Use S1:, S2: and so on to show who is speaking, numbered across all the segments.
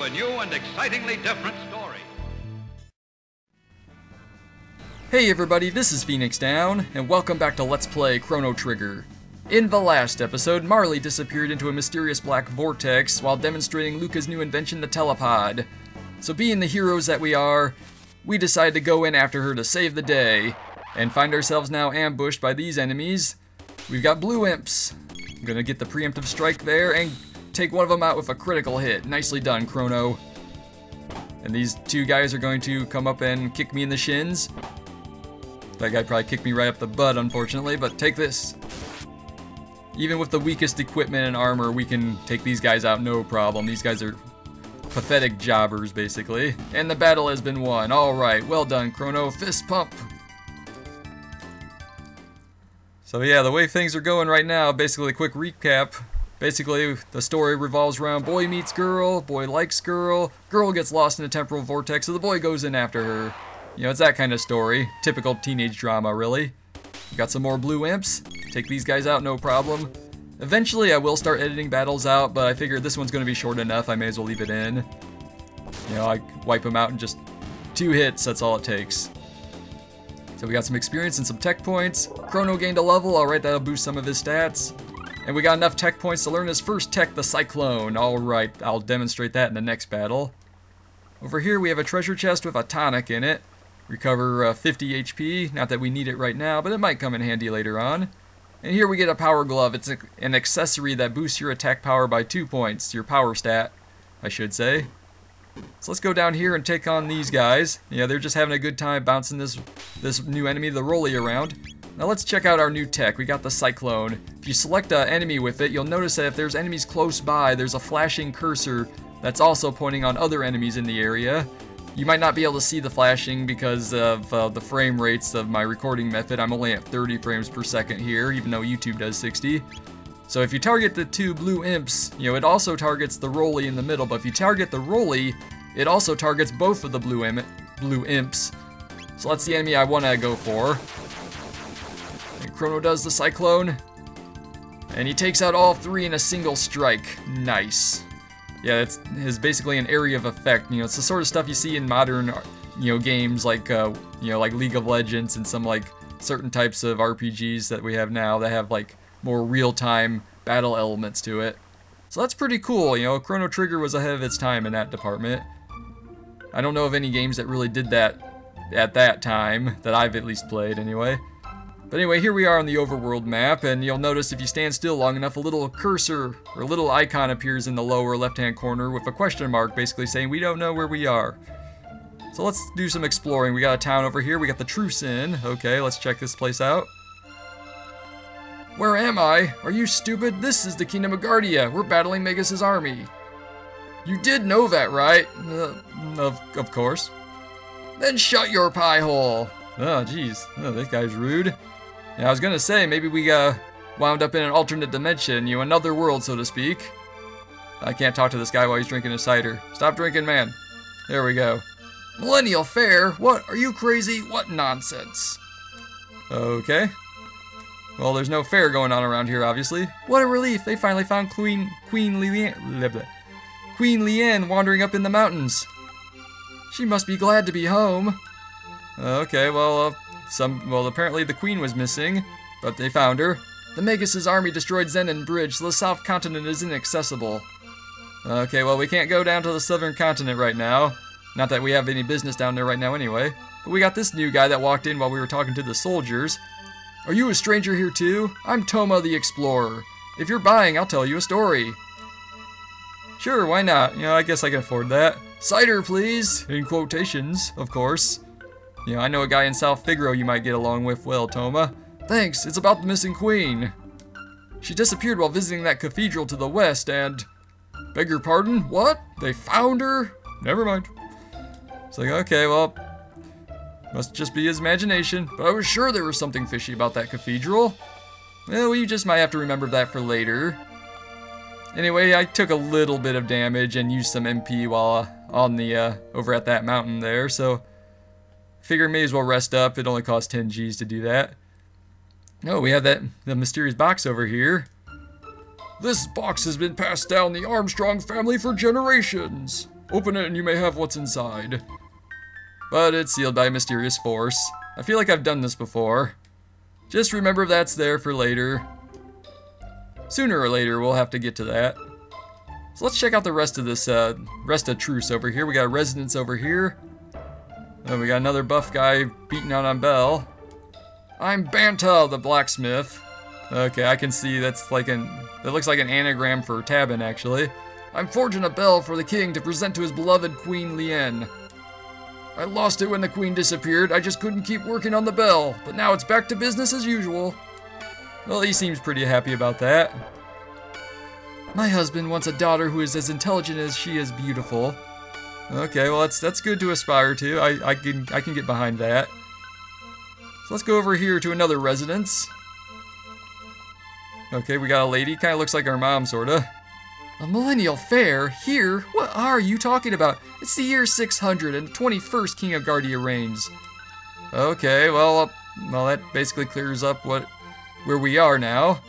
S1: a new and excitingly different story.
S2: Hey everybody, this is Phoenix Down, and welcome back to Let's Play Chrono Trigger. In the last episode, Marle disappeared into a mysterious black vortex while demonstrating Luca's new invention, the telepod. So being the heroes that we are, we decided to go in after her to save the day, and find ourselves now ambushed by these enemies. We've got blue imps. I'm gonna get the preemptive strike there and take one of them out with a critical hit. Nicely done, Chrono. And these two guys are going to come up and kick me in the shins. That guy probably kicked me right up the butt, unfortunately, but take this. Even with the weakest equipment and armor, we can take these guys out no problem. These guys are pathetic jobbers, basically. And the battle has been won. Alright, well done, Crono. Fist pump. So yeah, the way things are going right now, basically a quick recap. Basically, the story revolves around boy meets girl, boy likes girl, girl gets lost in a temporal vortex, so the boy goes in after her. You know, it's that kind of story. Typical teenage drama, really. Got some more blue imps. Take these guys out, no problem. Eventually, I will start editing battles out, but I figured this one's going to be short enough, I may as well leave it in. You know, I wipe them out in just 2 hits, that's all it takes. So we got some experience and some tech points. Chrono gained a level, alright, that'll boost some of his stats. And we got enough tech points to learn his first tech, the Cyclone. Alright, I'll demonstrate that in the next battle. Over here we have a treasure chest with a tonic in it. Recover 50 HP, not that we need it right now, but it might come in handy later on. And here we get a power glove. It's an accessory that boosts your attack power by 2 points, your power stat, I should say. So let's go down here and take on these guys. Yeah, they're just having a good time bouncing this new enemy, the Rolly, around. Now let's check out our new tech. We got the Cyclone. If you select an enemy with it, you'll notice that if there's enemies close by, there's a flashing cursor that's also pointing on other enemies in the area. You might not be able to see the flashing because of the frame rates of my recording method. I'm only at 30 frames per second here, even though YouTube does 60. So if you target the 2 blue imps, you know, it also targets the Rolly in the middle, but if you target the Rolly, it also targets both of the blue imps. So that's the enemy I want to go for. And Chrono does the Cyclone, and he takes out all 3 in a single strike. Nice. Yeah, it's basically an area of effect. You know, it's the sort of stuff you see in modern, you know, games like, you know, like League of Legends and some like certain types of RPGs that we have now that have like more real-time battle elements to it. So that's pretty cool. You know, Chrono Trigger was ahead of its time in that department. I don't know of any games that really did that at that time, that I've at least played anyway. But anyway, here we are on the overworld map, and you'll notice if you stand still long enough, a little cursor, or a little icon appears in the lower left-hand corner with a question mark basically saying we don't know where we are. So let's do some exploring. We got a town over here, we got the Truce Inn. Okay, let's check this place out. Where am I? Are you stupid? This is the Kingdom of Guardia. We're battling Magus' army. You did know that, right? Of course. Then shut your pie hole. Oh, jeez. Oh, this guy's rude. Yeah, I was gonna say, maybe we wound up in an alternate dimension, you know, another world, so to speak. I can't talk to this guy while he's drinking his cider. Stop drinking, man. There we go. Millennial Fair? What? Are you crazy? What nonsense? Okay. Well, there's no fair going on around here, obviously. What a relief! They finally found Queen Leanne wandering up in the mountains. She must be glad to be home. Okay, well, apparently the Queen was missing, but they found her. The Magus' army destroyed Zenon Bridge, so the South Continent is inaccessible. Okay, well, we can't go down to the Southern Continent right now. Not that we have any business down there right now anyway. But we got this new guy that walked in while we were talking to the soldiers. Are you a stranger here too? I'm Toma the Explorer. If you're buying, I'll tell you a story. Sure, why not? You know, I guess I can afford that. Cider, please! In quotations, of course. You know, I know a guy in South Figaro you might get along with well, Toma. Thanks, it's about the missing queen. She disappeared while visiting that cathedral to the west and... Beg your pardon? What? They found her? Never mind. It's like, okay, well... Must just be his imagination, but I was sure there was something fishy about that cathedral. Well, we just might have to remember that for later. Anyway, I took a little bit of damage and used some MP while on the, over at that mountain there, so... Figure may as well rest up. It only costs 10 Gs to do that. Oh, we have the mysterious box over here. This box has been passed down the Armstrong family for generations. Open it and you may have what's inside. But it's sealed by a mysterious force. I feel like I've done this before. Just remember that's there for later. Sooner or later we'll have to get to that. So let's check out the rest of this, rest of Truce over here. We got residents over here. And we got another buff guy beating on Bell. I'm Banta, the blacksmith. Okay, I can see that looks like an anagram for Tabin, actually. I'm forging a bell for the king to present to his beloved Queen Lien. I lost it when the queen disappeared. I just couldn't keep working on the bell, but now it's back to business as usual. Well, he seems pretty happy about that. My husband wants a daughter who is as intelligent as she is beautiful. Okay, well that's good to aspire to. I can get behind that. So let's go over here to another residence. Okay, we got a lady, kind of looks like our mom, sorta. A millennial fair? Here? What are you talking about? It's the year 600 and the 21st King of Guardia reigns. Okay, well that basically clears up where we are now.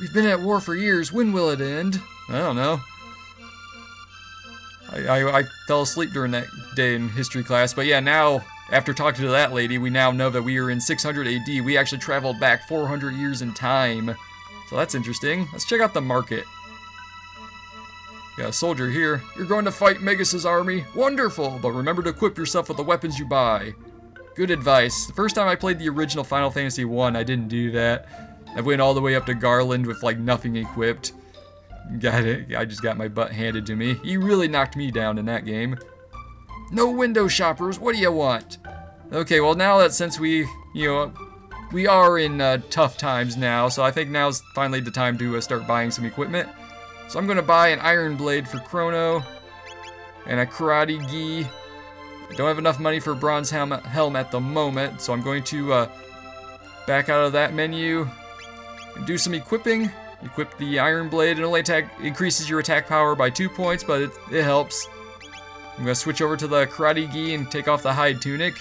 S2: We've been at war for years. When will it end? I don't know. I fell asleep during that day in history class, but yeah, now, after talking to that lady, we now know that we are in 600 AD. We actually traveled back 400 years in time. So that's interesting. Let's check out the market. Got a soldier here. You're going to fight Magus' army? Wonderful! But remember to equip yourself with the weapons you buy. Good advice. The first time I played the original Final Fantasy I, I didn't do that. I went all the way up to Garland with like nothing equipped. Got it. I just got my butt handed to me. He really knocked me down in that game. No window shoppers. What do you want? Okay, well now that since we are in tough times now, so I think now's finally the time to start buying some equipment. So I'm going to buy an iron blade for Chrono and a karate gi. I don't have enough money for a bronze helm at the moment, so I'm going to back out of that menu and do some equipping. Equip the iron blade. It only increases your attack power by 2 points, but it helps. I'm going to switch over to the karate gi and take off the hide tunic.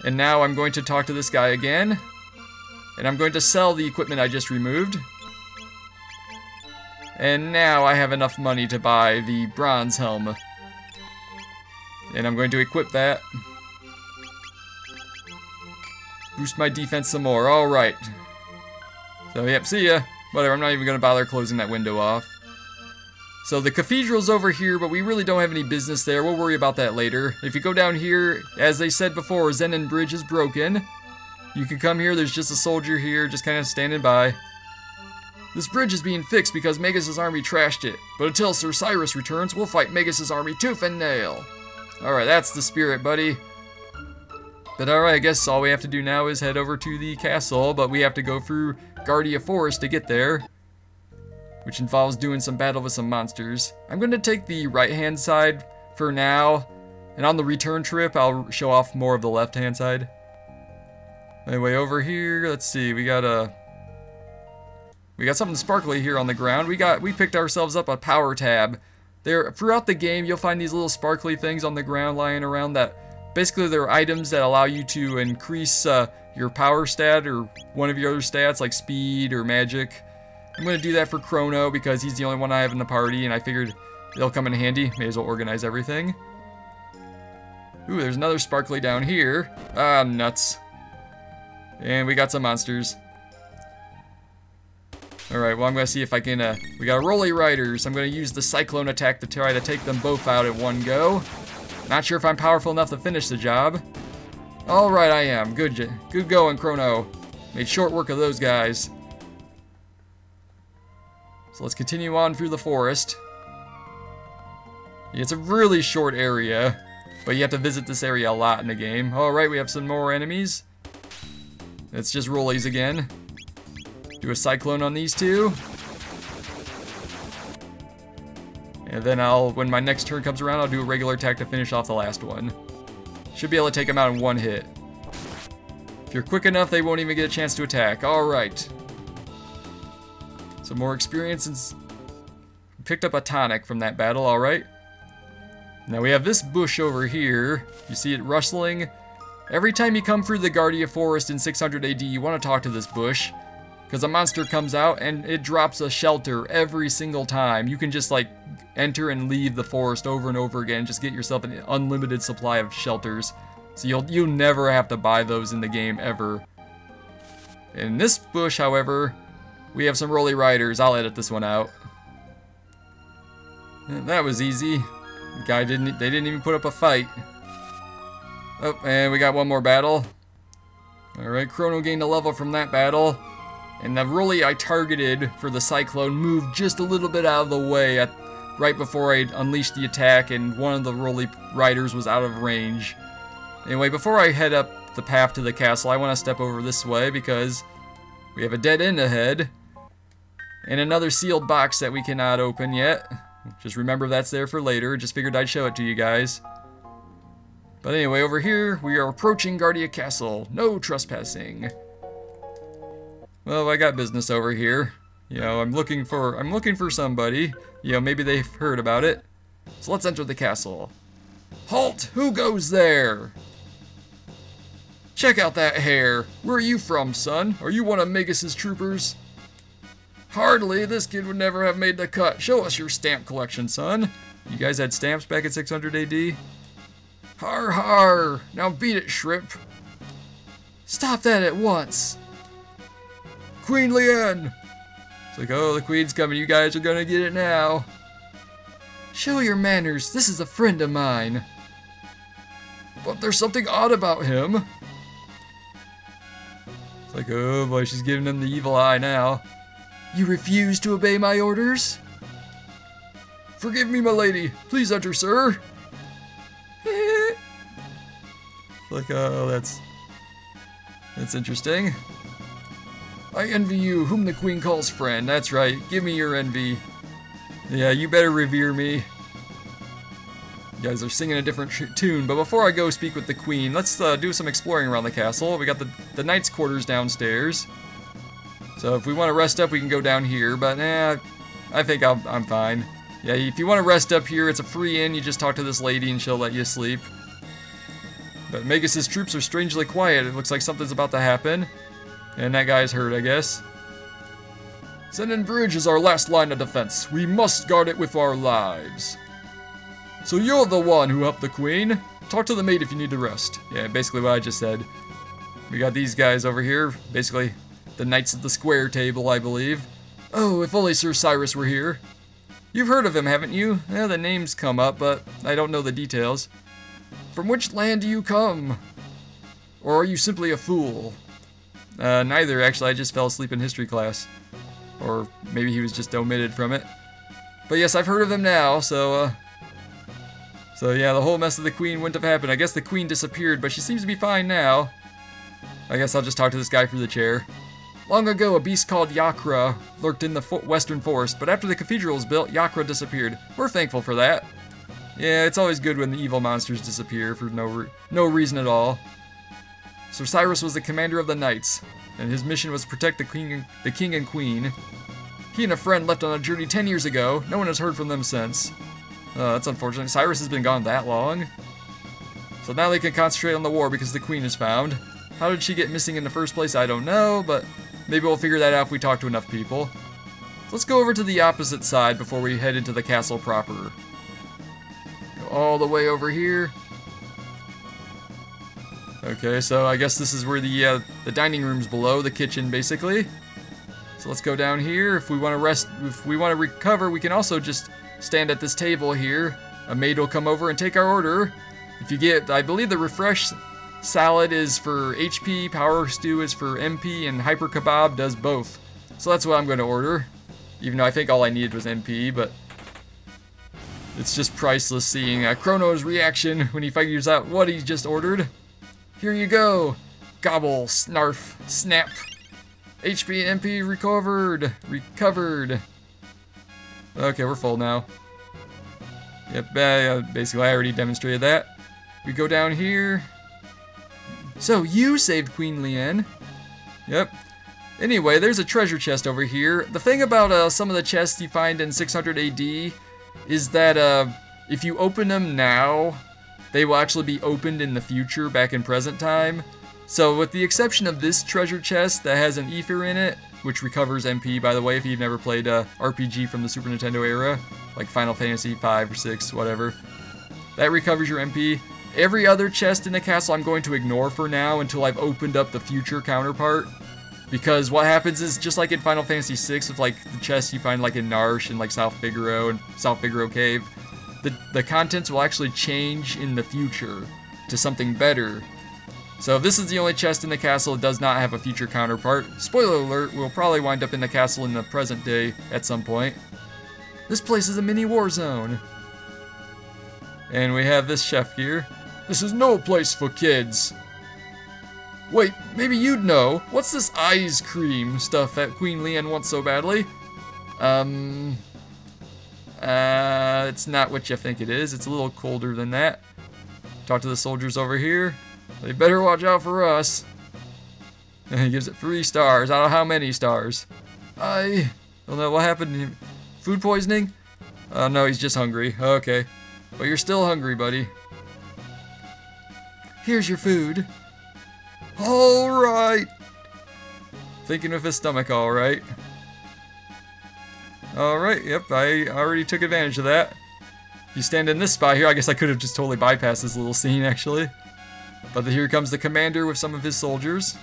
S2: And now I'm going to talk to this guy again. And I'm going to sell the equipment I just removed. And now I have enough money to buy the bronze helm. And I'm going to equip that. Boost my defense some more. Alright. So, yep, see ya. Whatever, I'm not even going to bother closing that window off. So the cathedral's over here, but we really don't have any business there. We'll worry about that later. If you go down here, as they said before, Zenon Bridge is broken. You can come here, there's just a soldier here, just kind of standing by. This bridge is being fixed because Magus' army trashed it. But until Sir Cyrus returns, we'll fight Magus' army tooth and nail. Alright, that's the spirit, buddy. But alright, I guess all we have to do now is head over to the castle, but we have to go through Guardia Forest to get there, which involves doing some battle with some monsters. I'm going to take the right-hand side for now, and on the return trip, I'll show off more of the left-hand side. Anyway, over here, let's see, we got something sparkly here on the ground. We picked ourselves up a power tab. Throughout the game, you'll find these little sparkly things on the ground lying around that basically they're items that allow you to increase your power stat or one of your other stats like speed or magic. I'm going to do that for Crono because he's the only one I have in the party and I figured they'll come in handy. May as well organize everything. Ooh, there's another sparkly down here. Ah, nuts. And we got some monsters. Alright, well I'm going to see if I can, we got Rolly Riders. I'm going to use the Cyclone attack to try to take them both out at one go. Not sure if I'm powerful enough to finish the job. Alright, I am. Good going, Crono. Made short work of those guys. So let's continue on through the forest. Yeah, it's a really short area, but you have to visit this area a lot in the game. Alright, we have some more enemies. It's just Rollies again. Do a Cyclone on these two. And then when my next turn comes around, I'll do a regular attack to finish off the last one. Should be able to take them out in one hit. If you're quick enough, they won't even get a chance to attack. Alright. Some more experience and picked up a tonic from that battle, alright. Now we have this bush over here. You see it rustling? Every time you come through the Guardia Forest in 600 AD, you want to talk to this bush. because a monster comes out and it drops a shelter every single time. You can just like enter and leave the forest over and over again, just get yourself an unlimited supply of shelters. So you'll never have to buy those in the game ever. In this bush, however, we have some Rolly Riders. I'll edit this one out. That was easy. They didn't even put up a fight. Oh, and we got one more battle. Alright, Chrono gained a level from that battle. And the Rolly I targeted for the Cyclone moved just a little bit out of the way right before I unleashed the attack, and one of the Rolly Riders was out of range. Anyway, before I head up the path to the castle, I want to step over this way because we have a dead end ahead. And another sealed box that we cannot open yet. Just remember that's there for later. Just figured I'd show it to you guys. But anyway, over here, we are approaching Guardia Castle. No trespassing. Well, I got business over here. You know, I'm looking for somebody. You know, maybe they've heard about it. So let's enter the castle. Halt! Who goes there? Check out that hair. Where are you from, son? Are you one of Magus's troopers? Hardly. This kid would never have made the cut. Show us your stamp collection, son. You guys had stamps back in 600 AD? Har har! Now beat it, shrimp. Stop that at once. Queen Leanne! It's like, oh, the queen's coming. You guys are gonna get it now. Show your manners. This is a friend of mine. But there's something odd about him. It's like, oh boy, she's giving him the evil eye now. You refuse to obey my orders? Forgive me, my lady. Please enter, sir. Like, oh, that's interesting. I envy you, whom the queen calls friend. That's right. Give me your envy. Yeah, you better revere me. You guys are singing a different tune, but before I go speak with the queen, let's do some exploring around the castle. We got the knight's quarters downstairs. So if we want to rest up, we can go down here, but I think I'm fine. Yeah, if you want to rest up here, it's a free inn. You just talk to this lady and she'll let you sleep. But Magus's troops are strangely quiet. It looks like something's about to happen. And that guy's hurt, I guess. Sennen Bridge is our last line of defense. We must guard it with our lives. So you're the one who helped the queen. Talk to the maid if you need to rest. Yeah, basically what I just said. We got these guys over here. Basically, the knights at the square table, I believe. Oh, if only Sir Cyrus were here. You've heard of him, haven't you? Yeah, the names come up, but I don't know the details. From which land do you come? Or are you simply a fool? Neither, actually. I just fell asleep in history class. Or maybe he was just omitted from it. But yes, I've heard of him now, so yeah, the whole mess of the queen wouldn't have happened. I guess the queen disappeared, but she seems to be fine now. I guess I'll just talk to this guy through the chair. Long ago, a beast called Yakra lurked in the western forest, but after the cathedral was built, Yakra disappeared. We're thankful for that. Yeah, it's always good when the evil monsters disappear for no reason at all. Sir Cyrus was the commander of the knights, and his mission was to protect the king and queen. He and a friend left on a journey 10 years ago. No one has heard from them since. That's unfortunate. Cyrus has been gone that long. So now they can concentrate on the war because the queen is found. How did she get missing in the first place? I don't know, but maybe we'll figure that out if we talk to enough people. So let's go over to the opposite side before we head into the castle proper. All the way over here. Okay, so I guess this is where the dining room's below, the kitchen basically. So let's go down here. If we want to rest, if we want to recover, we can also just stand at this table here. A maid will come over and take our order. If you get, I believe the refresh salad is for HP, power stew is for MP, and hyper kebab does both. So that's what I'm going to order. Even though I think all I needed was MP, but it's just priceless seeing Crono's reaction when he figures out what he just ordered. Here you go. Gobble, snarf, snap. HP and MP recovered. Okay, we're full now. Yep, basically I already demonstrated that. We go down here. So you saved Queen Leanne. Yep. Anyway, there's a treasure chest over here. The thing about some of the chests you find in 600 AD is that if you open them now, they will actually be opened in the future, back in present time. So with the exception of this treasure chest that has an ether in it, which recovers MP, by the way, if you've never played RPG from the Super Nintendo era, like Final Fantasy 5 or 6, whatever. That recovers your MP. Every other chest in the castle I'm going to ignore for now until I've opened up the future counterpart. Because what happens is, just like in Final Fantasy 6, with like the chests you find like in Narsh and like South Figaro and South Figaro Cave, the contents will actually change in the future to something better. So if this is the only chest in the castle that does not have a future counterpart, spoiler alert, we'll probably wind up in the castle in the present day at some point. This place is a mini war zone. And we have this chef here. This is no place for kids. Wait, maybe you'd know. What's this ice cream stuff that Queen Leanne wants so badly? It's not what you think it is. It's a little colder than that. Talk to the soldiers over here. They better watch out for us. And he gives it 3 stars. I don't know how many stars. I don't know what happened to him. Food poisoning? No, he's just hungry. Okay. But you're still hungry, buddy. Here's your food. Alright. Thinking with his stomach, alright. Alright, yep, I already took advantage of that. If you stand in this spot here, I guess I could have just totally bypassed this little scene, actually. But here comes the commander with some of his soldiers.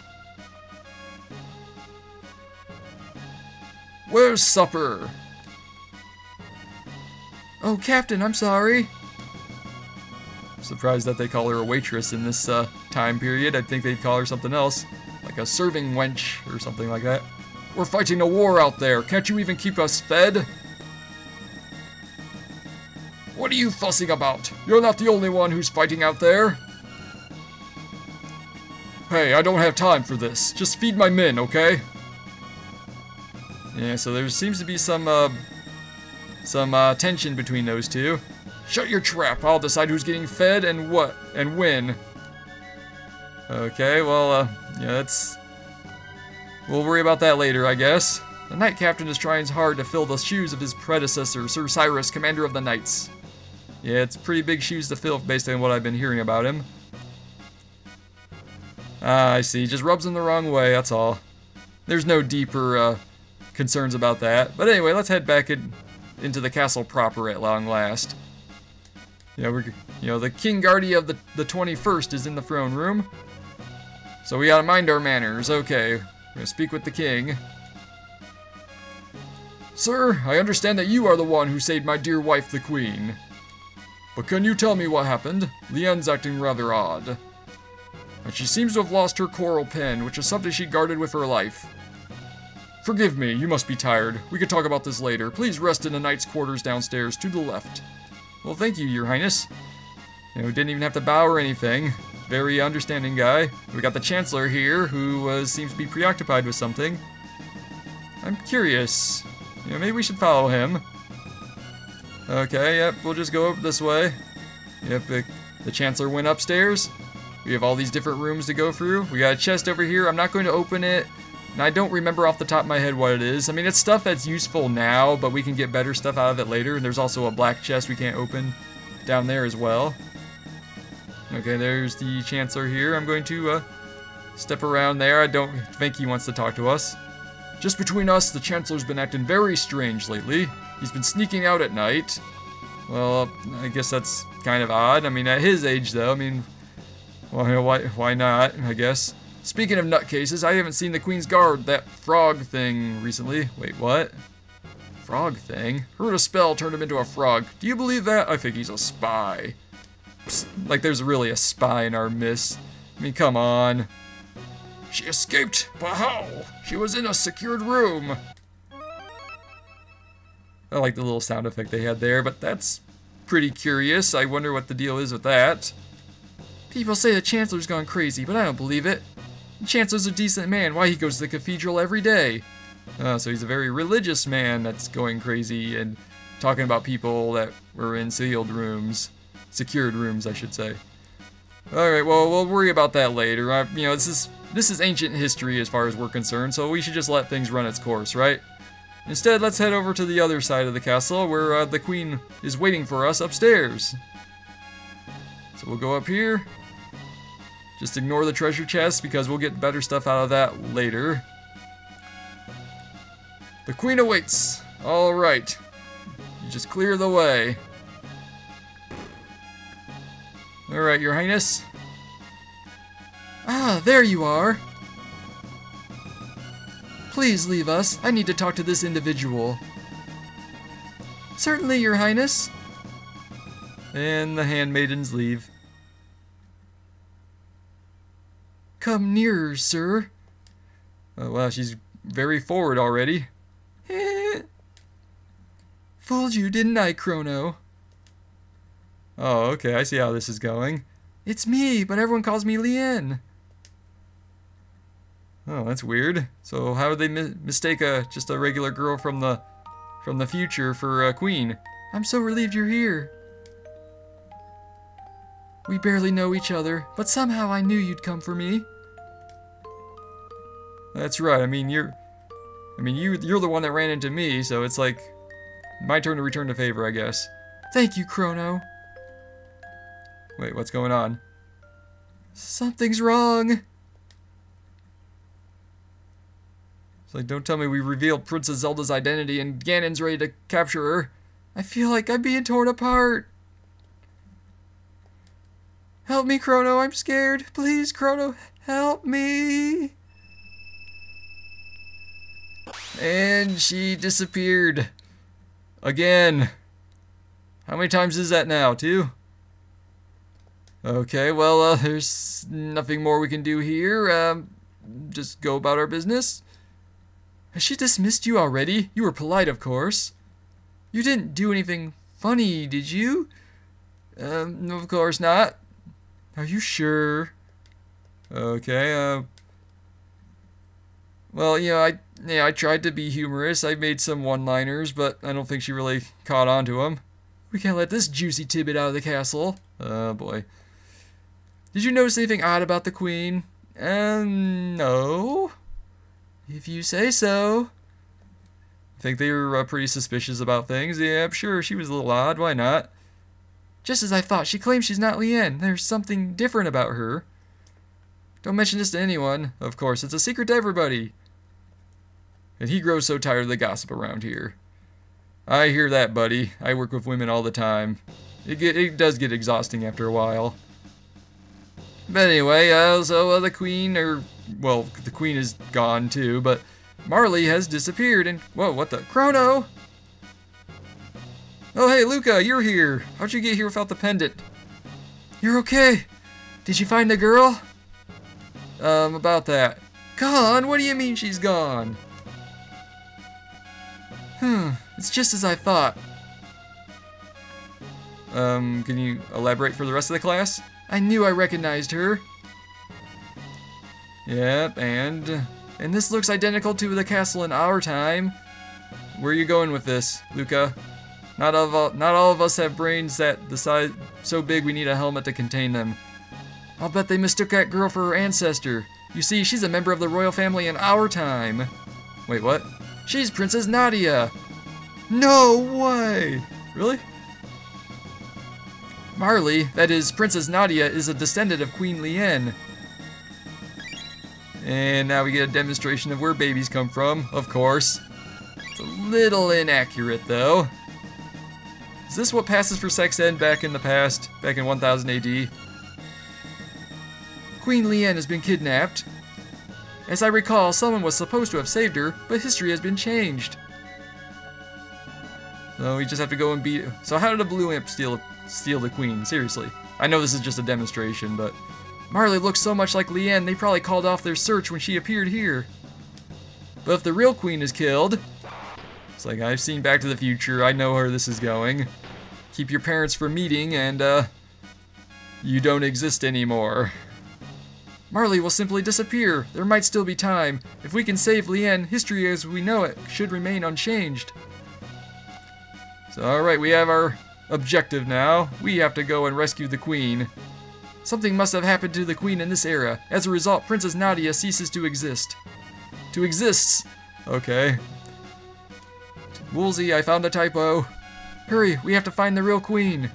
S2: Where's supper? Oh, Captain, I'm sorry. Surprised that they call her a waitress in this time period. I'd think they'd call her something else, like a serving wench or something like that. We're fighting a war out there. Can't you even keep us fed? What are you fussing about? You're not the only one who's fighting out there. Hey, I don't have time for this. Just feed my men, okay? Yeah, so there seems to be some tension between those two. Shut your trap. I'll decide who's getting fed and what and when. Okay, well, yeah, that's... We'll worry about that later, I guess. The Knight Captain is trying hard to fill the shoes of his predecessor, Sir Cyrus, Commander of the Knights. Yeah, it's pretty big shoes to fill based on what I've been hearing about him. Ah, I see. Just rubs him the wrong way, that's all. There's no deeper concerns about that. But anyway, let's head back into the castle proper at long last. The King Guardia of the 21st is in the throne room. So we gotta mind our manners. Okay, we're gonna speak with the king. Sir, I understand that you are the one who saved my dear wife, the queen. But can you tell me what happened? Leanne's acting rather odd. And she seems to have lost her coral pen, which is something she guarded with her life. Forgive me, you must be tired. We can talk about this later. Please rest in the knight's quarters downstairs to the left. Well, thank you, Your Highness. We didn't even have to bow or anything. Very understanding guy. We got the Chancellor here, who seems to be preoccupied with something. I'm curious. Maybe we should follow him. Okay, yep, we'll just go up this way. Yep, the Chancellor went upstairs. We have all these different rooms to go through. We got a chest over here. I'm not going to open it. And I don't remember off the top of my head what it is. I mean, it's stuff that's useful now, but we can get better stuff out of it later. And there's also a black chest we can't open down there as well. Okay, there's the Chancellor here. I'm going to step around there. I don't think he wants to talk to us. Just between us, the Chancellor's been acting very strange lately. He's been sneaking out at night. Well, I guess that's kind of odd. I mean, at his age, though, I mean, well, why not, I guess. Speaking of nutcases, I haven't seen the Queen's Guard, that frog thing, recently. Wait, what? Frog thing? Heard a spell turned him into a frog. Do you believe that? I think he's a spy. Psst, like there's really a spy in our midst. I mean, come on. She escaped, but how? She was in a secured room. I like the little sound effect they had there, but that's pretty curious. I wonder what the deal is with that. People say the Chancellor's gone crazy, but I don't believe it. The Chancellor's a decent man. Why, he goes to the cathedral every day. So he's a very religious man that's going crazy and talking about people that were in sealed rooms. Secured rooms, I should say. Alright, well, we'll worry about that later. This is ancient history as far as we're concerned, so we should just let things run its course, right? Instead, let's head over to the other side of the castle where the Queen is waiting for us upstairs. So we'll go up here. Just ignore the treasure chest because we'll get better stuff out of that later. The queen awaits. All right. You just clear the way. All right, Your Highness. Ah, there you are. Please leave us. I need to talk to this individual. Certainly, Your Highness. And the handmaidens leave. Come nearer, sir. Oh, wow, she's very forward already. Fooled you, didn't I, Chrono? Oh, okay, I see how this is going. It's me, but everyone calls me Lien. Oh, that's weird. So how would they mistake just a regular girl from the future for a queen? I'm so relieved you're here. We barely know each other, but somehow I knew you'd come for me. That's right. I mean, you're the one that ran into me, so it's like my turn to return the favor, I guess. Thank you, Chrono. Wait, what's going on? Something's wrong. It's like, don't tell me we revealed Princess Zelda's identity and Ganon's ready to capture her. I feel like I'm being torn apart. Help me, Chrono, I'm scared. Please, Chrono, help me. And she disappeared. Again. How many times is that now? 2? Okay, well, there's nothing more we can do here. Just go about our business. Has she dismissed you already? You were polite, of course. You didn't do anything funny, did you? No, of course not. Are you sure? Okay, well, I tried to be humorous. I made some one-liners, but I don't think she really caught on to them. We can't let this juicy tidbit out of the castle. Oh, boy. Did you notice anything odd about the queen? No. If you say so. I think they were pretty suspicious about things. Yeah, I'm sure she was a little odd. Why not? Just as I thought. She claims she's not Lien. There's something different about her. Don't mention this to anyone. Of course, it's a secret to everybody. And he grows so tired of the gossip around here. I hear that, buddy. I work with women all the time. It does get exhausting after a while. But anyway, the queen, the queen is gone too, but Marle has disappeared and, whoa, what the, Crono! Oh hey, Luca, you're here. How'd you get here without the pendant? You're okay. Did you find the girl? About that. Gone? What do you mean she's gone? It's just as I thought. Can you elaborate for the rest of the class? I knew I recognized her. Yep, and this looks identical to the castle in our time. Where are you going with this, Luca? Not all of us have brains that the size so big we need a helmet to contain them. I'll bet they mistook that girl for her ancestor. You see, she's a member of the royal family in our time. Wait, what? She's Princess Nadia. No way! Really? Marle, that is, Princess Nadia, is a descendant of Queen Lien. And now we get a demonstration of where babies come from, of course. It's a little inaccurate, though. Is this what passes for sex ed back in the past, back in 1000 AD? Queen Lien has been kidnapped. As I recall, someone was supposed to have saved her, but history has been changed. So we just have to go and beat it. So how did a blue imp steal the queen? Seriously. I know this is just a demonstration, but Marle looks so much like Lien, they probably called off their search when she appeared here. But if the real queen is killed, it's like, I've seen Back to the Future, I know where this is going. Keep your parents from meeting, and you don't exist anymore. Marle will simply disappear. There might still be time. If we can save Lien, history as we know it should remain unchanged. So, alright, we have our objective now. We have to go and rescue the queen. Something must have happened to the queen in this era. As a result, Princess Nadia ceases to exist. To exists. Okay. Woolsey, I found a typo. Hurry, we have to find the real queen.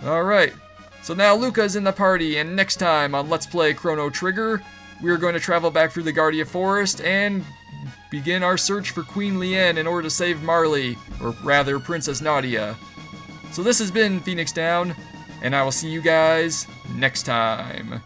S2: Alright. So now Luca's in the party, and next time on Let's Play Chrono Trigger, we're going to travel back through the Guardia Forest and begin our search for Queen Leanne in order to save Marle, or rather Princess Nadia. So this has been Phoenix Down, and I will see you guys next time.